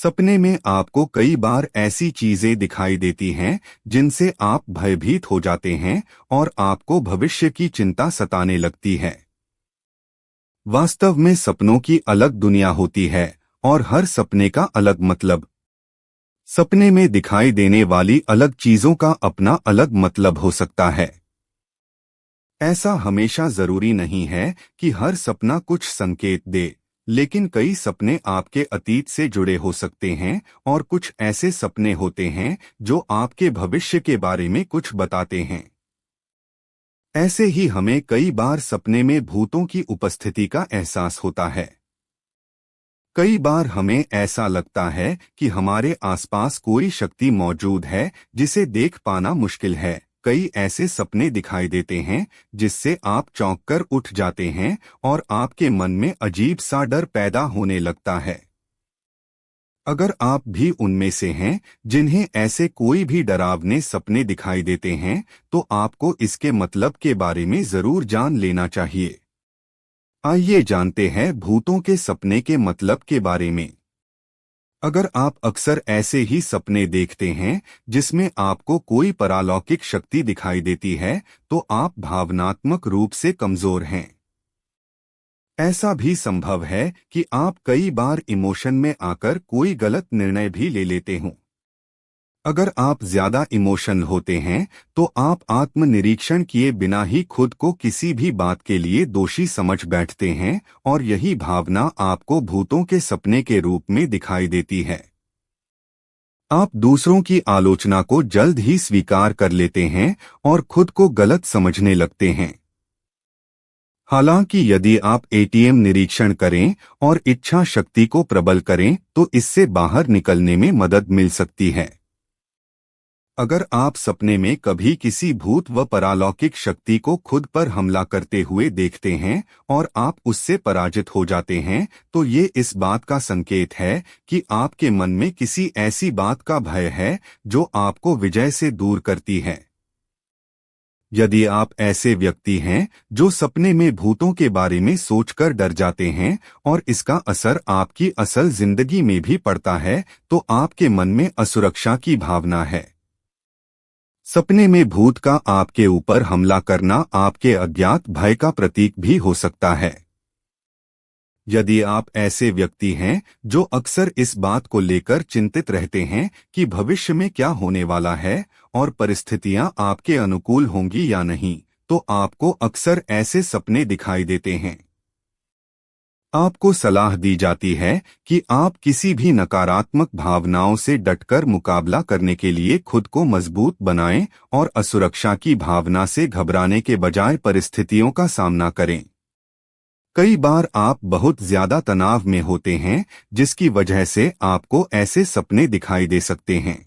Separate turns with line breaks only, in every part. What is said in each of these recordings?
सपने में आपको कई बार ऐसी चीजें दिखाई देती हैं जिनसे आप भयभीत हो जाते हैं और आपको भविष्य की चिंता सताने लगती है। वास्तव में सपनों की अलग दुनिया होती है और हर सपने का अलग मतलब। सपने में दिखाई देने वाली अलग चीजों का अपना अलग मतलब हो सकता है। ऐसा हमेशा जरूरी नहीं है कि हर सपना कुछ संकेत दे, लेकिन कई सपने आपके अतीत से जुड़े हो सकते हैं और कुछ ऐसे सपने होते हैं जो आपके भविष्य के बारे में कुछ बताते हैं। ऐसे ही हमें कई बार सपने में भूतों की उपस्थिति का एहसास होता है। कई बार हमें ऐसा लगता है कि हमारे आसपास कोई शक्ति मौजूद है जिसे देख पाना मुश्किल है। कई ऐसे सपने दिखाई देते हैं जिससे आप चौंक कर उठ जाते हैं और आपके मन में अजीब सा डर पैदा होने लगता है। अगर आप भी उनमें से हैं जिन्हें ऐसे कोई भी डरावने सपने दिखाई देते हैं, तो आपको इसके मतलब के बारे में जरूर जान लेना चाहिए। आइए जानते हैं भूतों के सपने के मतलब के बारे में। अगर आप अक्सर ऐसे ही सपने देखते हैं जिसमें आपको कोई परालौकिक शक्ति दिखाई देती है, तो आप भावनात्मक रूप से कमजोर हैं। ऐसा भी संभव है कि आप कई बार इमोशन में आकर कोई गलत निर्णय भी ले लेते हों। अगर आप ज्यादा इमोशनल होते हैं, तो आप आत्मनिरीक्षण किए बिना ही खुद को किसी भी बात के लिए दोषी समझ बैठते हैं और यही भावना आपको भूतों के सपने के रूप में दिखाई देती है। आप दूसरों की आलोचना को जल्द ही स्वीकार कर लेते हैं और खुद को गलत समझने लगते हैं। हालांकि यदि आप एटीएम निरीक्षण करें और इच्छा शक्ति को प्रबल करें, तो इससे बाहर निकलने में मदद मिल सकती है। अगर आप सपने में कभी किसी भूत व परालौकिक शक्ति को खुद पर हमला करते हुए देखते हैं और आप उससे पराजित हो जाते हैं, तो ये इस बात का संकेत है कि आपके मन में किसी ऐसी बात का भय है जो आपको विजय से दूर करती है। यदि आप ऐसे व्यक्ति हैं जो सपने में भूतों के बारे में सोचकर डर जाते हैं और इसका असर आपकी असल जिंदगी में भी पड़ता है, तो आपके मन में असुरक्षा की भावना है। सपने में भूत का आपके ऊपर हमला करना आपके अज्ञात भय का प्रतीक भी हो सकता है। यदि आप ऐसे व्यक्ति हैं जो अक्सर इस बात को लेकर चिंतित रहते हैं कि भविष्य में क्या होने वाला है और परिस्थितियां आपके अनुकूल होंगी या नहीं, तो आपको अक्सर ऐसे सपने दिखाई देते हैं। आपको सलाह दी जाती है कि आप किसी भी नकारात्मक भावनाओं से डटकर मुकाबला करने के लिए खुद को मजबूत बनाएं और असुरक्षा की भावना से घबराने के बजाय परिस्थितियों का सामना करें। कई बार आप बहुत ज्यादा तनाव में होते हैं, जिसकी वजह से आपको ऐसे सपने दिखाई दे सकते हैं।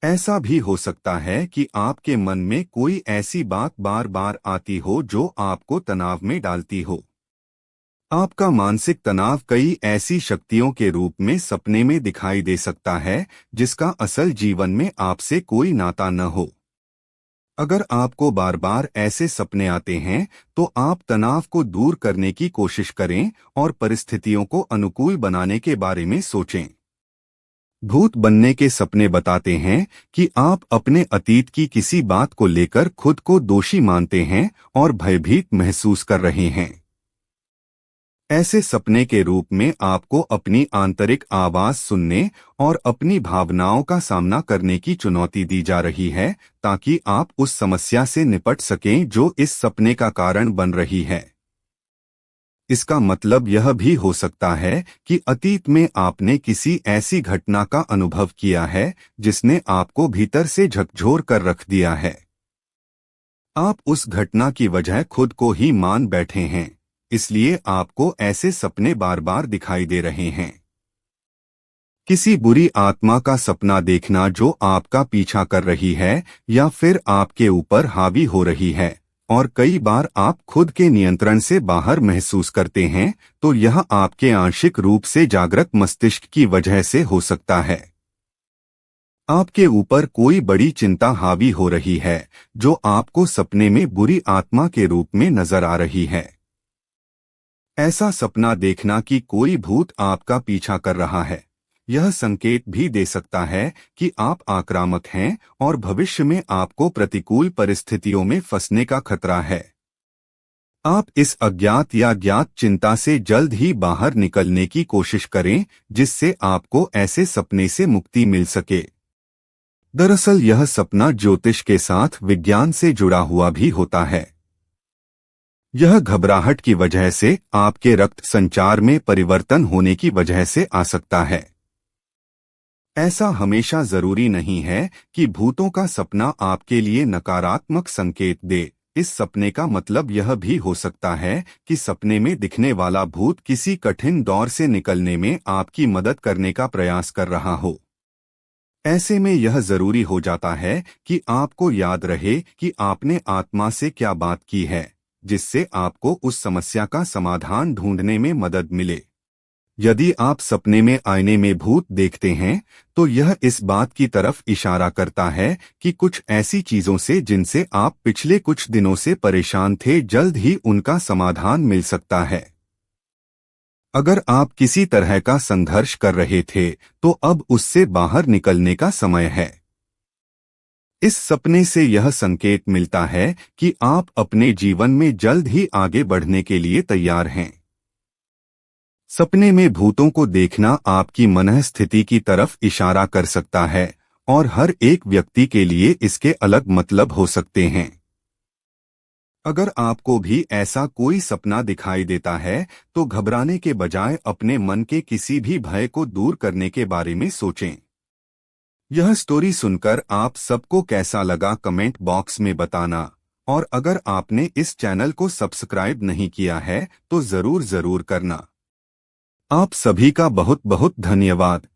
ऐसा भी हो सकता है कि आपके मन में कोई ऐसी बात बार बार आती हो जो आपको तनाव में डालती हो। आपका मानसिक तनाव कई ऐसी शक्तियों के रूप में सपने में दिखाई दे सकता है जिसका असल जीवन में आपसे कोई नाता न हो। अगर आपको बार बार ऐसे सपने आते हैं, तो आप तनाव को दूर करने की कोशिश करें और परिस्थितियों को अनुकूल बनाने के बारे में सोचें। भूत बनने के सपने बताते हैं कि आप अपने अतीत की किसी बात को लेकर खुद को दोषी मानते हैं और भयभीत महसूस कर रहे हैं। ऐसे सपने के रूप में आपको अपनी आंतरिक आवाज सुनने और अपनी भावनाओं का सामना करने की चुनौती दी जा रही है, ताकि आप उस समस्या से निपट सकें जो इस सपने का कारण बन रही है। इसका मतलब यह भी हो सकता है कि अतीत में आपने किसी ऐसी घटना का अनुभव किया है जिसने आपको भीतर से झकझोर कर रख दिया है। आप उस घटना की वजह खुद को ही मान बैठे हैं, इसलिए आपको ऐसे सपने बार बार दिखाई दे रहे हैं। किसी बुरी आत्मा का सपना देखना जो आपका पीछा कर रही है या फिर आपके ऊपर हावी हो रही है और कई बार आप खुद के नियंत्रण से बाहर महसूस करते हैं, तो यह आपके आंशिक रूप से जागृत मस्तिष्क की वजह से हो सकता है। आपके ऊपर कोई बड़ी चिंता हावी हो रही है जो आपको सपने में बुरी आत्मा के रूप में नजर आ रही है। ऐसा सपना देखना कि कोई भूत आपका पीछा कर रहा है यह संकेत भी दे सकता है कि आप आक्रामक हैं और भविष्य में आपको प्रतिकूल परिस्थितियों में फंसने का खतरा है। आप इस अज्ञात या ज्ञात चिंता से जल्द ही बाहर निकलने की कोशिश करें, जिससे आपको ऐसे सपने से मुक्ति मिल सके। दरअसल यह सपना ज्योतिष के साथ विज्ञान से जुड़ा हुआ भी होता है। यह घबराहट की वजह से आपके रक्त संचार में परिवर्तन होने की वजह से आ सकता है। ऐसा हमेशा जरूरी नहीं है कि भूतों का सपना आपके लिए नकारात्मक संकेत दे। इस सपने का मतलब यह भी हो सकता है कि सपने में दिखने वाला भूत किसी कठिन दौर से निकलने में आपकी मदद करने का प्रयास कर रहा हो। ऐसे में यह जरूरी हो जाता है कि आपको याद रहे कि आपने आत्मा से क्या बात की है, जिससे आपको उस समस्या का समाधान ढूंढने में मदद मिले। यदि आप सपने में आईने में भूत देखते हैं, तो यह इस बात की तरफ इशारा करता है कि कुछ ऐसी चीजों से जिनसे आप पिछले कुछ दिनों से परेशान थे, जल्द ही उनका समाधान मिल सकता है। अगर आप किसी तरह का संघर्ष कर रहे थे, तो अब उससे बाहर निकलने का समय है। इस सपने से यह संकेत मिलता है कि आप अपने जीवन में जल्द ही आगे बढ़ने के लिए तैयार हैं। सपने में भूतों को देखना आपकी मनःस्थिति की तरफ इशारा कर सकता है और हर एक व्यक्ति के लिए इसके अलग मतलब हो सकते हैं। अगर आपको भी ऐसा कोई सपना दिखाई देता है, तो घबराने के बजाय अपने मन के किसी भी भय को दूर करने के बारे में सोचें। यह स्टोरी सुनकर आप सबको कैसा लगा कमेंट बॉक्स में बताना, और अगर आपने इस चैनल को सब्सक्राइब नहीं किया है तो जरूर करना। आप सभी का बहुत बहुत धन्यवाद।